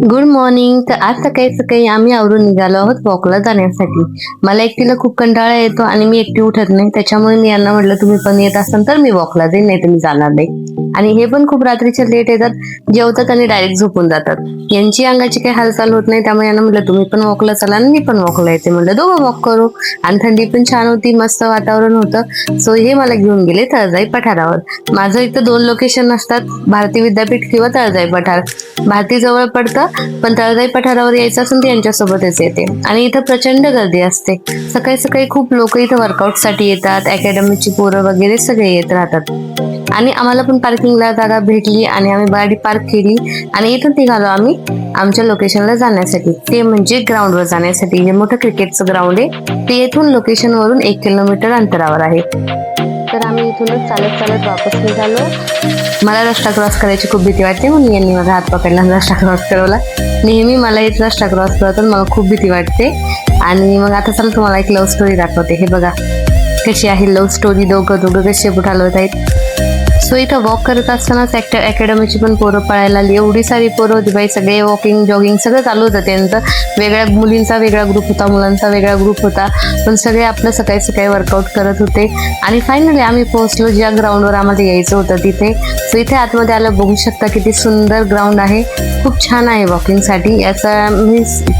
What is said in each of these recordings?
Good morning. तर आज सकाळी सकाळी आम्ही आवरून निघालो आहोत वॉकला जाण्यासाठी. मला एकटीला खूप कंटाळा येतो आणि मी एकटी उठत नाही, त्याच्यामुळे मी यांना म्हटलं तुम्ही पण येत असाल तर मी वॉकला जाईन, नाही तर मी जाणार नाही. आणि हे पण खूप रात्रीच्या लेट येतात, जेवतात आणि डायरेक्ट झोपून जातात. यांची अंगाची काही हालचाल होत नाही, त्यामुळे यांना म्हटलं तुम्ही पण वॉकला चला आणि मी पण वॉकला येते. म्हटलं दोघं वॉक करू. आणि थंडी पण छान होती, मस्त वातावरण होतं. सो हे मला घेऊन गेले तळजाई पठारावर. माझं इथं 2 लोकेशन असतात, भारती विद्यापीठ किंवा तळजाई पठार. भारती जवळ पडतं, पण तळजाई पठारावर यायचं असेल तर यांच्यासोबतच येते. आणि इथं प्रचंड गर्दी असते. सकाळी सकाळी खूप लोक इथं वर्कआउट साठी येतात, अकॅडमीची पोरं वगैरे सगळे येत राहतात. आणि आम्हाला पण पार्किंगला जागा भेटली आणि आम्ही गाडी पार्क केली आणि इथून निघालो आम्ही आमच्या लोकेशनला जाण्यासाठी, ते म्हणजे ग्राउंडवर जाण्यासाठी. जे मोठं क्रिकेटचं ग्राउंड आहे ते इथून लोकेशन वरून 1 किलोमीटर अंतरावर आहे. तर आम्ही इथूनच चालत चालत वापस निघालो. मला रस्ता क्रॉस करायची खूप भीती वाटते, म्हणून यांनी माझा हात पकडला आणि रस्ता क्रॉस करवला. नेहमी मला इथं रस्ता क्रॉस करतात, मला खूप भीती वाटते. आणि मग आता चला तुम्हाला एक लव्ह स्टोरी दाखवते. हे बघा कशी आहे लव्ह स्टोरी, दोघं कसे बुठालवत आहेत. सो इथं वॉक करत असतानाच अकॅडमीची पण पोरं पळायला आली. एवढी सारी पोरं होती बाई, सगळे वॉकिंग जॉगिंग सगळं चालू होतं त्यांचं. वेगळ्या मुलींचा वेगळा ग्रुप होता, मुलांचा वेगळा ग्रुप होता, पण सगळे आपलं सकाळी सकाळी वर्कआउट करत होते. आणि फायनली आम्ही पोहोचलो ज्या ग्राउंडवर आम्हाला यायचं होतं तिथे. सो इथे आतमध्ये आलं, बघू शकता किती सुंदर ग्राउंड आहे, खूप छान आहे वॉकिंगसाठी. याचा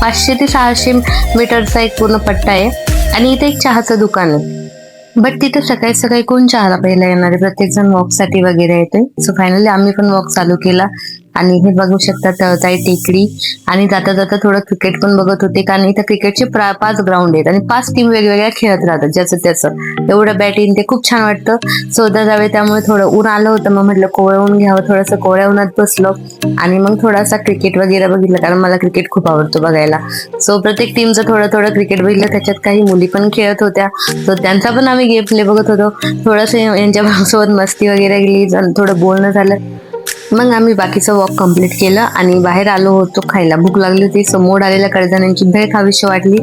500 ते 600 मीटरचा एक पूर्ण पट्टा आहे. आणि इथे एक चहाचं दुकान आहे, बट तिथे सकाळी सकाळी कोण चहाला पहिला येणार आहे, प्रत्येक जण वॉक साठी वगैरे येतोय. सो फायनली आम्ही पण वॉक चालू केला. आणि हे बघू शकता तळजाई टेकडी. आणि जाता जाता थोडं क्रिकेट पण बघत होते, कारण इथं क्रिकेटचे 5 ग्राउंड आहेत आणि 5 टीम वेगवेगळ्या खेळत राहतात, ज्याचं त्याचं. एवढं बॅटिंग ते खूप छान वाटतं. सोदा जावे, त्यामुळे थोडं ऊन आलं होतं, मग म्हटलं कोवळं ऊन घ्यावं. थोडंसं कोवळ्या उन्हात बसलो आणि मग थोडासा क्रिकेट वगैरे बघितलं, कारण मला क्रिकेट खूप आवडतो बघायला. सो प्रत्येक टीमचं थोडं थोडं क्रिकेट बघितलं. त्याच्यात काही मुली पण खेळत होत्या, सो त्यांचा पण आम्ही गेम प्ले बघत होतो. थोडंसं यांच्या सोबत मस्ती वगैरे गेली, थोडं बोलणं झालं. मग आम्ही बाकीचं वॉक कम्प्लीट केलं आणि बाहेर आलो होतो खायला. भूक लागली होती, समोर आलेल्या कडधान्यांची भेळ खावीशी वाटली.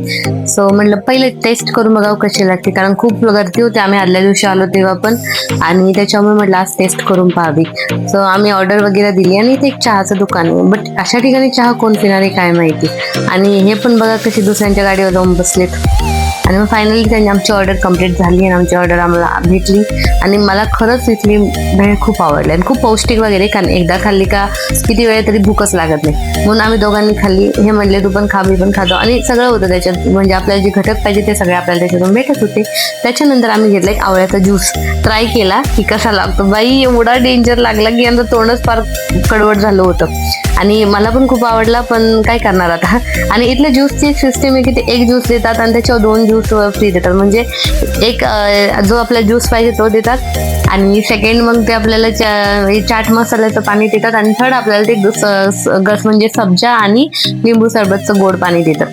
सो म्हटलं पहिले टेस्ट करून बघावं कशी लागते, कारण खूप गर्दी होती, आम्ही आदल्या दिवशी आलो तेव्हा पण. आणि त्याच्यामुळे म्हटलं आज टेस्ट करून पाहावी. सो आम्ही ऑर्डर वगैरे दिली आणि इथे एक चहाचं दुकान आहे, बट अशा ठिकाणी चहा कोण पिणार आहे काय माहिती. आणि हे पण बघा कशी दुसऱ्यांच्या गाडीवर जाऊन बसलेत. आणि मग फायनली त्यांनी आमची ऑर्डर कम्प्लीट झाली आणि आमची ऑर्डर आम्हाला भेटली. आणि मला खरंच इथली भेळ खूप आवडली आणि खूप पौष्टिक वगैरे, कारण एकदा खाल्ली का किती वेळ तरी भूकच लागत नाही. म्हणून आम्ही दोघांनी खाल्ली. हे म्हणले तू पण खा, मी पण खातो. आणि सगळं होतं त्याच्यात, म्हणजे आपल्याला जे घटक पाहिजे ते सगळे आपल्याला त्याच्यातून भेटत होते. त्याच्यानंतर आम्ही घेतला एक आवळ्याचा ज्यूस, ट्राय केला की कसा लागतो. बाई एवढा डेंजर लागला की यांचं तोंडच फार कडवट झालं होतं. आणि मला पण खूप आवडला, पण काय करणार आता. आणि इथल्या ज्यूसची एक सिस्टम आहे की ते एक ज्यूस देतात आणि त्याच्यावर 2 ज्यूस फ्री देतात. म्हणजे एक जो आपला ज्यूस पाहिजे तो देतात, आणि सेकंड मग ते आपल्याला चाट मसाल्याचं पाणी देतात, आणि थर्ड आपल्याला ते म्हणजे सब्जा आणि लिंबू सरबतचं गोड पाणी देतात.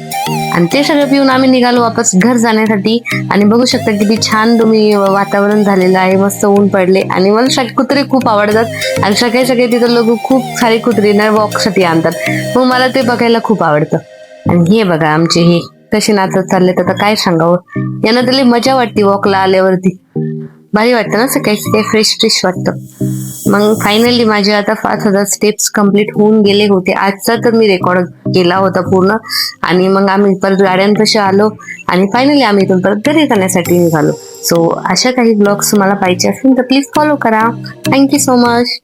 आणि ते सगळं पिऊन आम्ही निघालो वापस घर जाण्यासाठी. आणि बघू शकता किती छान तुम्ही वातावरण झालेलं आहे, मस्त ऊन पडले. आणि मला कुत्रे खूप आवडतात आणि सगळे सगळे तिथं लोक खूप सारे कुत्रे ना वॉक साठी आणतात, मग मला ते बघायला खूप आवडतं. आणि हे बघा आमचे हे कसे नाचत चालले, तर काय सांगावं. यांना तरी मजा वाटते वॉकला आल्यावरती, भारी वाटतं ना, सकाळी सकाळी फ्रेश फ्रेश वाटतं. मग फायनली माझे आता 5000 स्टेप्स कम्प्लीट होऊन गेले होते. आजचा तर मी रेकॉर्ड केला होता पूर्ण. आणि मग आम्ही परत गाड्यांपाशी आलो आणि फायनली आम्ही इथून परत घरी जाण्यासाठी निघालो. सो अशा काही ब्लॉग्स मला पाहिजे असेल तर प्लीज फॉलो करा. Thank you so much.